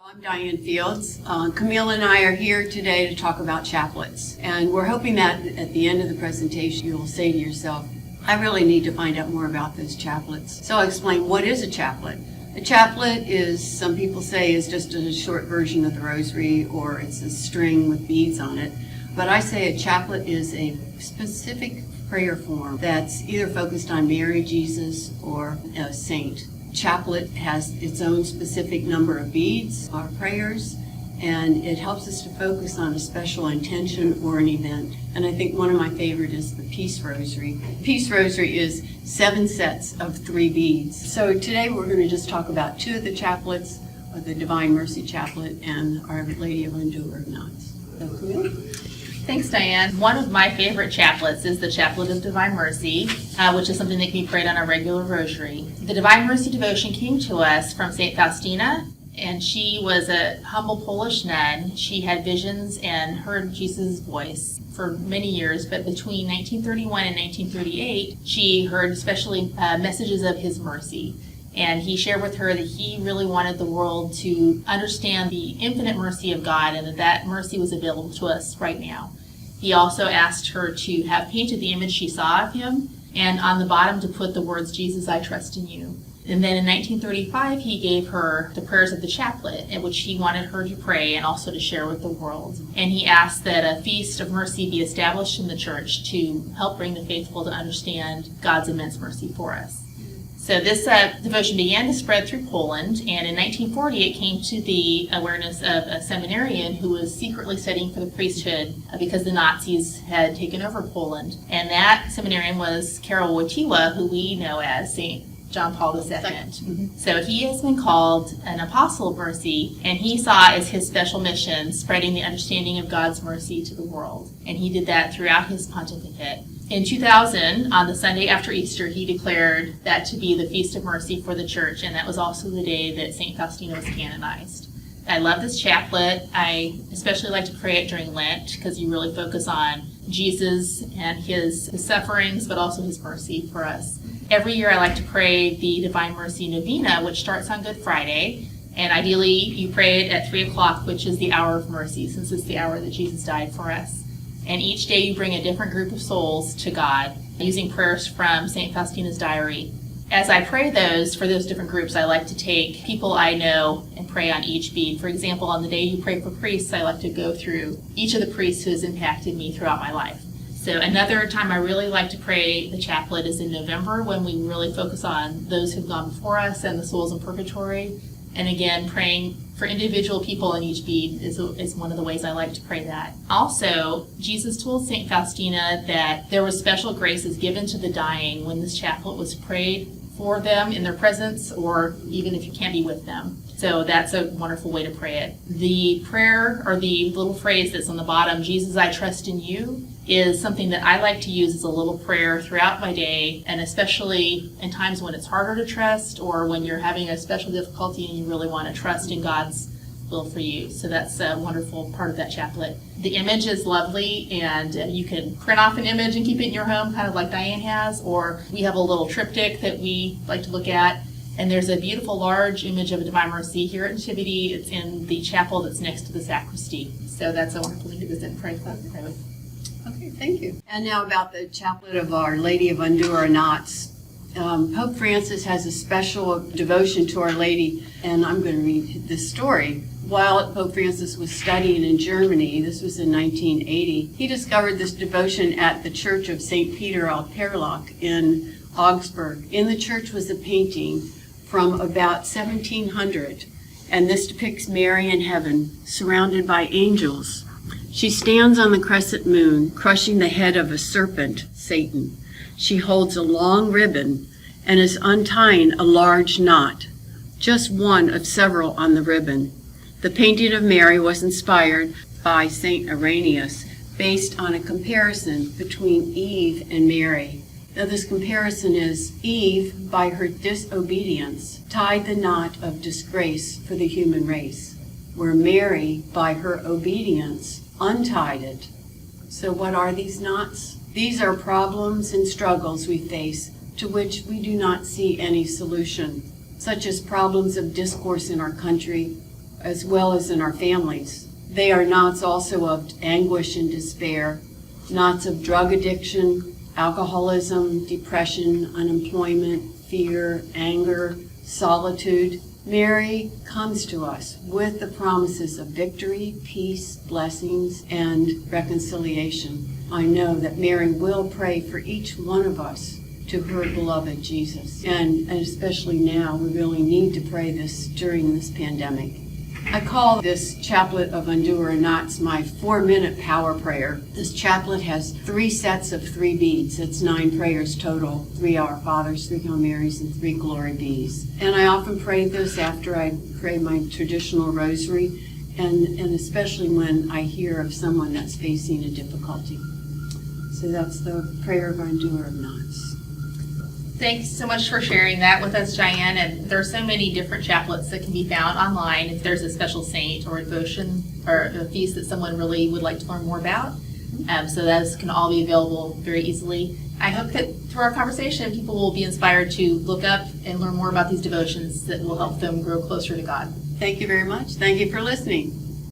I'm Diane Fields. Camille and I are here today to talk about chaplets, and we're hoping that at the end of the presentation you'll say to yourself, I really need to find out more about those chaplets. So I'll explain what is a chaplet. A chaplet is, some people say, is just a short version of the rosary, or it's a string with beads on it. But I say a chaplet is a specific prayer form that's either focused on Mary, Jesus, or a saint. Chaplet has its own specific number of beads, our prayers, and it helps us to focus on a special intention or an event. And I think one of my favorite is the Peace Rosary. Peace Rosary is 7 sets of 3 beads. So today we're going to just talk about 2 of the chaplets, the Divine Mercy Chaplet and Our Lady of Untitled Knots. So, Camille? Thanks, Diane. One of my favorite chaplets is the Chaplet of Divine Mercy, which is something that can be prayed on a regular rosary. The Divine Mercy devotion came to us from St. Faustina, and she was a humble Polish nun. She had visions and heard Jesus' voice for many years, but between 1931 and 1938, she heard especially messages of his mercy. And he shared with her that he really wanted the world to understand the infinite mercy of God and that mercy was available to us right now. He also asked her to have painted the image she saw of him, and on the bottom to put the words, Jesus, I trust in you. And then in 1935, he gave her the prayers of the chaplet, in which he wanted her to pray and also to share with the world. And he asked that a feast of mercy be established in the church to help bring the faithful to understand God's immense mercy for us. So this devotion began to spread through Poland, and in 1940 it came to the awareness of a seminarian who was secretly studying for the priesthood because the Nazis had taken over Poland. And that seminarian was Karol Wojtyła, who we know as St. John Paul II. Mm-hmm. So he has been called an apostle of mercy, and he saw as his special mission spreading the understanding of God's mercy to the world. And he did that throughout his pontificate. In 2000, on the Sunday after Easter, he declared that to be the Feast of Mercy for the Church, and that was also the day that St. Faustina was canonized. I love this chaplet. I especially like to pray it during Lent because you really focus on Jesus and his sufferings, but also his mercy for us. Every year I like to pray the Divine Mercy Novena, which starts on Good Friday, and ideally you pray it at 3 o'clock, which is the hour of mercy, since it's the hour that Jesus died for us. And each day you bring a different group of souls to God using prayers from St. Faustina's diary. As I pray those, for those different groups, I like to take people I know and pray on each bead. For example, on the day you pray for priests, I like to go through each of the priests who has impacted me throughout my life. So another time I really like to pray the chaplet is in November, when we really focus on those who've gone before us and the souls in purgatory. And again, praying for individual people in each bead is one of the ways I like to pray that. Also, Jesus told St. Faustina that there were special graces given to the dying when this chaplet was prayed for them in their presence, or even if you can't be with them. So that's a wonderful way to pray it. The prayer, or the little phrase that's on the bottom, Jesus, I trust in you, is something that I like to use as a little prayer throughout my day, and especially in times when it's harder to trust or when you're having a special difficulty and you really want to trust in God's will for you. So that's a wonderful part of that chaplet. The image is lovely, and you can print off an image and keep it in your home, kind of like Diane has, or we have a little triptych that we like to look at. And there's a beautiful large image of a Divine Mercy here at Nativity. It's in the chapel that's next to the sacristy. So that's a wonderful thing to visit and pray with. Okay, thank you. And now about the Chaplet of Our Lady of Untitled Knots. Pope Francis has a special devotion to Our Lady, and I'm going to read this story. While Pope Francis was studying in Germany, this was in 1980, he discovered this devotion at the Church of St. Peter al Perlock in Augsburg. In the church was a painting from about 1700, and this depicts Mary in heaven, surrounded by angels. She stands on the crescent moon, crushing the head of a serpent, Satan. She holds a long ribbon and is untying a large knot, just one of several on the ribbon. The painting of Mary was inspired by St. Irenaeus, based on a comparison between Eve and Mary. Now this comparison is Eve, by her disobedience, tied the knot of disgrace for the human race, where Mary, by her obedience, untied it. So what are these knots? These are problems and struggles we face to which we do not see any solution, such as problems of discourse in our country, as well as in our families. They are knots also of anguish and despair, knots of drug addiction, alcoholism, depression, unemployment, fear, anger, solitude. Mary comes to us with the promises of victory, peace, blessings, and reconciliation. I know that Mary will pray for each one of us to her beloved Jesus. And especially now, we really need to pray this during this pandemic. I call this chaplet of Endure Knots my 4-minute power prayer. This chaplet has 3 sets of 3 beads. It's 9 prayers total, 3 Our Fathers, 3 Hail Marys, and 3 Glory Bees. And I often pray this after I pray my traditional rosary, and especially when I hear of someone that's facing a difficulty. So that's the prayer of Endure Knots. Thanks so much for sharing that with us, Diane. And there are so many different chaplets that can be found online if there's a special saint or a devotion or a feast that someone really would like to learn more about. So those can all be available very easily. I hope that through our conversation, people will be inspired to look up and learn more about these devotions that will help them grow closer to God. Thank you very much. Thank you for listening.